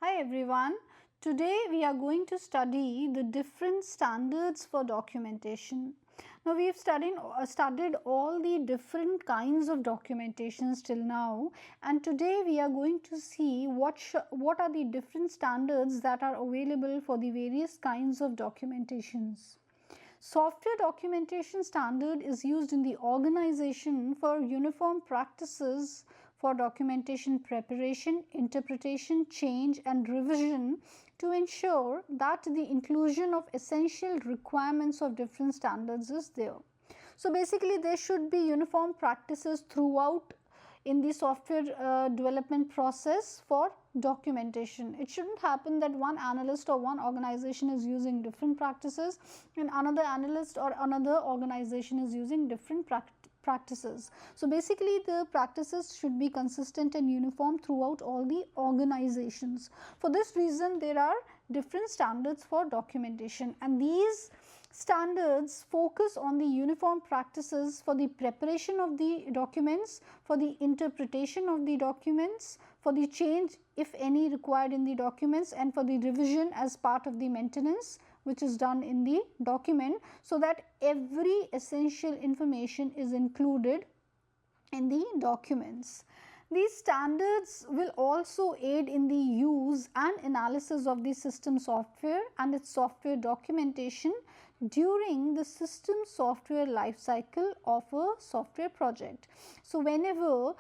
Hi everyone. Today we are going to study the different standards for documentation. Now we have studied all the different kinds of documentations till now, and today we are going to see what are the different standards that are available for the various kinds of documentations. Software documentation standard is used in the organization for uniform practices for documentation preparation, interpretation, change and revision to ensure that the inclusion of essential requirements of different standards is there. So basically there should be uniform practices throughout in the software development process for documentation. It shouldn't happen that one analyst or one organization is using different practices and another analyst or another organization is using different practices. So basically the practices should be consistent and uniform throughout all the organizations. For this reason there are different standards for documentation, and these standards focus on the uniform practices for the preparation of the documents, for the interpretation of the documents, for the change if any required in the documents, and for the revision as part of the maintenance which is done in the document, so that every essential information is included in the documents. These standards will also aid in the use and analysis of the system software and its software documentation during the system software life cycle of a software project. So whenever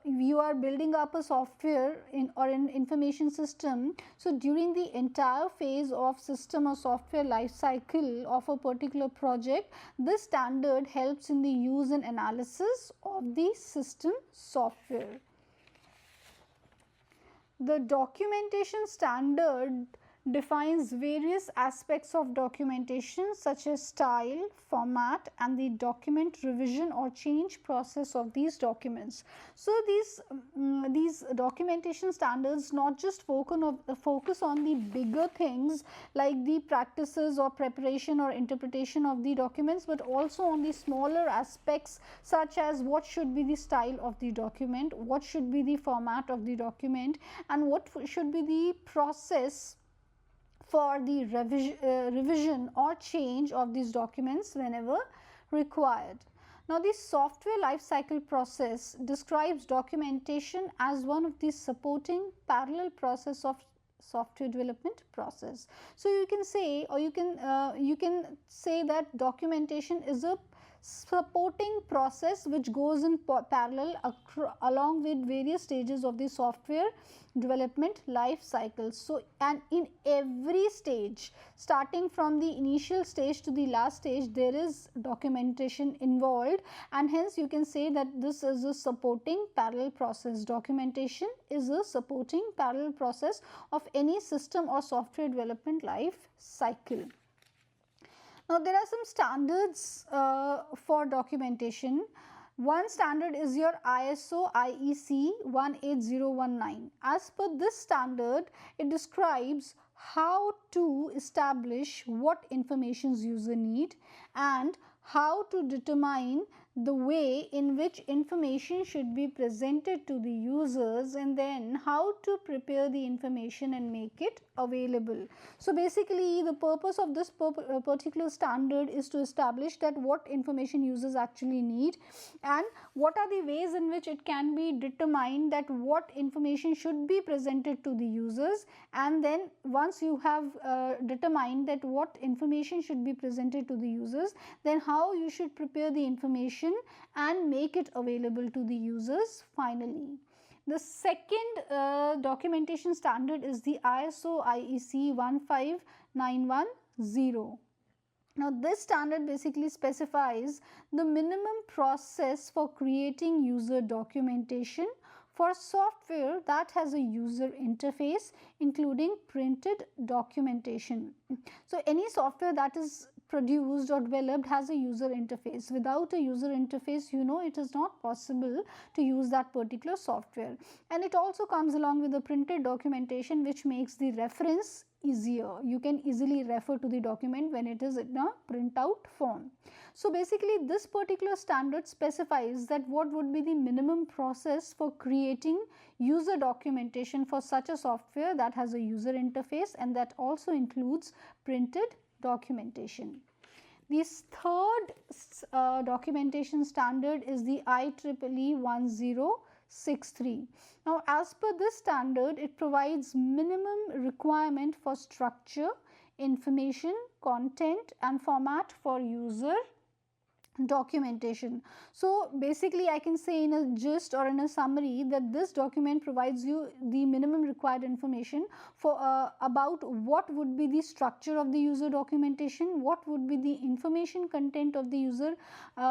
you are building up a software or an information system, so during the entire phase of system or software life cycle of a particular project, this standard helps in the use and analysis of the system software. The documentation standard defines various aspects of documentation such as style, format and the document revision or change process of these documents. So these documentation standards not just focus on the bigger things like the practices or preparation or interpretation of the documents, but also on the smaller aspects such as what should be the style of the document, what should be the format of the document, and what should be the process for the revision or change of these documents whenever required. Now, the software lifecycle process describes documentation as one of the supporting parallel process of software development process. So you can say, or you can say that documentation is a supporting process which goes in parallel along with various stages of the software development life cycle. So, and in every stage, starting from the initial stage to the last stage, there is documentation involved, and hence you can say that this is a supporting parallel process. Documentation is a supporting parallel process of any system or software development life cycle. Now, there are some standards for documentation. One standard is your ISO IEC 18019. As per this standard, it describes how to establish what informations user need and how to determine the way in which information should be presented to the users, and then how to prepare the information and make it available. So basically the purpose of this particular standard is to establish that what information users actually need and what are the ways in which it can be determined that what information should be presented to the users, and then once you have determined that what information should be presented to the users, then how you should prepare the information and make it available to the users finally. The second documentation standard is the ISO IEC 15910. Now, this standard basically specifies the minimum process for creating user documentation for software that has a user interface, including printed documentation. So, any software that is produced or developed has a user interface. Without a user interface, you know, it is not possible to use that particular software. And it also comes along with a printed documentation, which makes the reference easier. You can easily refer to the document when it is in a printout form. So basically this particular standard specifies that what would be the minimum process for creating user documentation for such a software that has a user interface, and that also includes printed documentation. This third documentation standard is the IEEE 1063. Now, as per this standard, it provides minimum requirement for structure, information, content and format for user documentation. So basically I can say in a gist or in a summary that this document provides you the minimum required information for about what would be the structure of the user documentation, what would be the information content of the user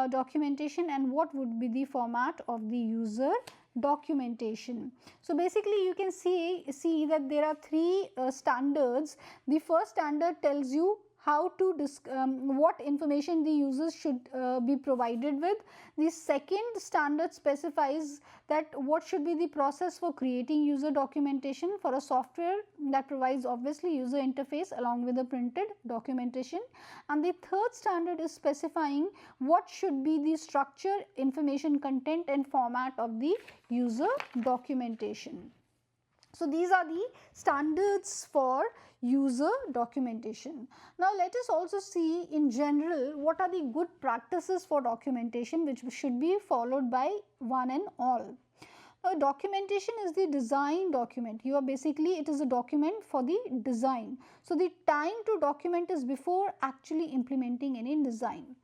documentation, and what would be the format of the user documentation. So basically you can see that there are three standards. The first standard tells you how to what information the users should be provided with. The second standard specifies that what should be the process for creating user documentation for a software that provides obviously user interface along with the printed documentation. And the third standard is specifying what should be the structure, information content and format of the user documentation. So these are the standards for user documentation. Now let us also see in general what are the good practices for documentation which should be followed by one and all. Documentation is the design document. You are basically, it is a document for the design. So the time to document is before actually implementing any design.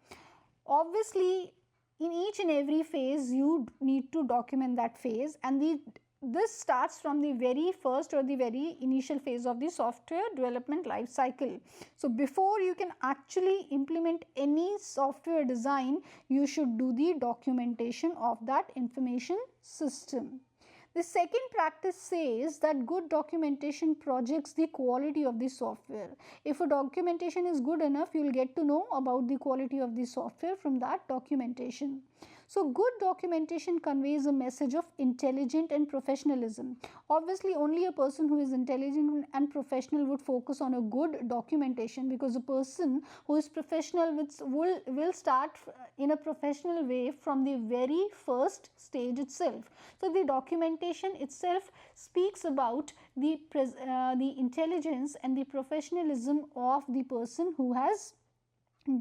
Obviously in each and every phase you need to document that phase, and this starts from the very first or the very initial phase of the software development life cycle. So before you can actually implement any software design, you should do the documentation of that information system. The second practice says that good documentation projects the quality of the software. If a documentation is good enough, you will get to know about the quality of the software from that documentation. So good documentation conveys a message of intelligence and professionalism. Obviously only a person who is intelligent and professional would focus on a good documentation, because a person who is professional will start in a professional way from the very first stage itself. So the documentation itself speaks about the intelligence and the professionalism of the person who has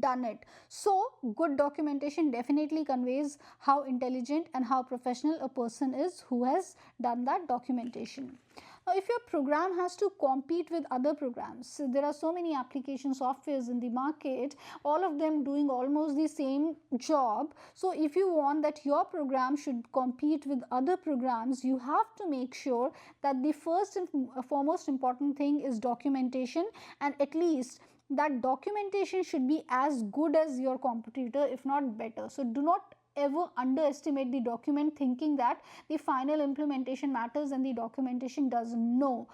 done it. So good documentation definitely conveys how intelligent and how professional a person is who has done that documentation. Now if your program has to compete with other programs, so there are so many application softwares in the market, all of them doing almost the same job. So if you want that your program should compete with other programs, you have to make sure that the first and foremost important thing is documentation, and at least that documentation should be as good as your competitor, if not better. So do not ever underestimate the document thinking that the final implementation matters and the documentation does. No,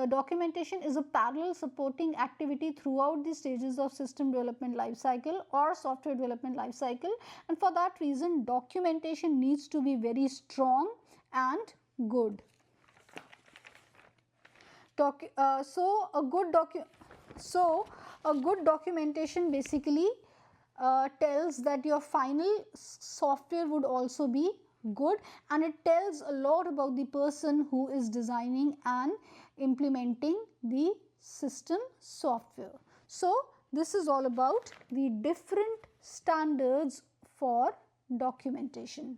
documentation is a parallel supporting activity throughout the stages of system development life cycle or software development life cycle, and for that reason documentation needs to be very strong and good. So a good documentation basically tells that your final software would also be good, and it tells a lot about the person who is designing and implementing the system software. So this is all about the different standards for documentation.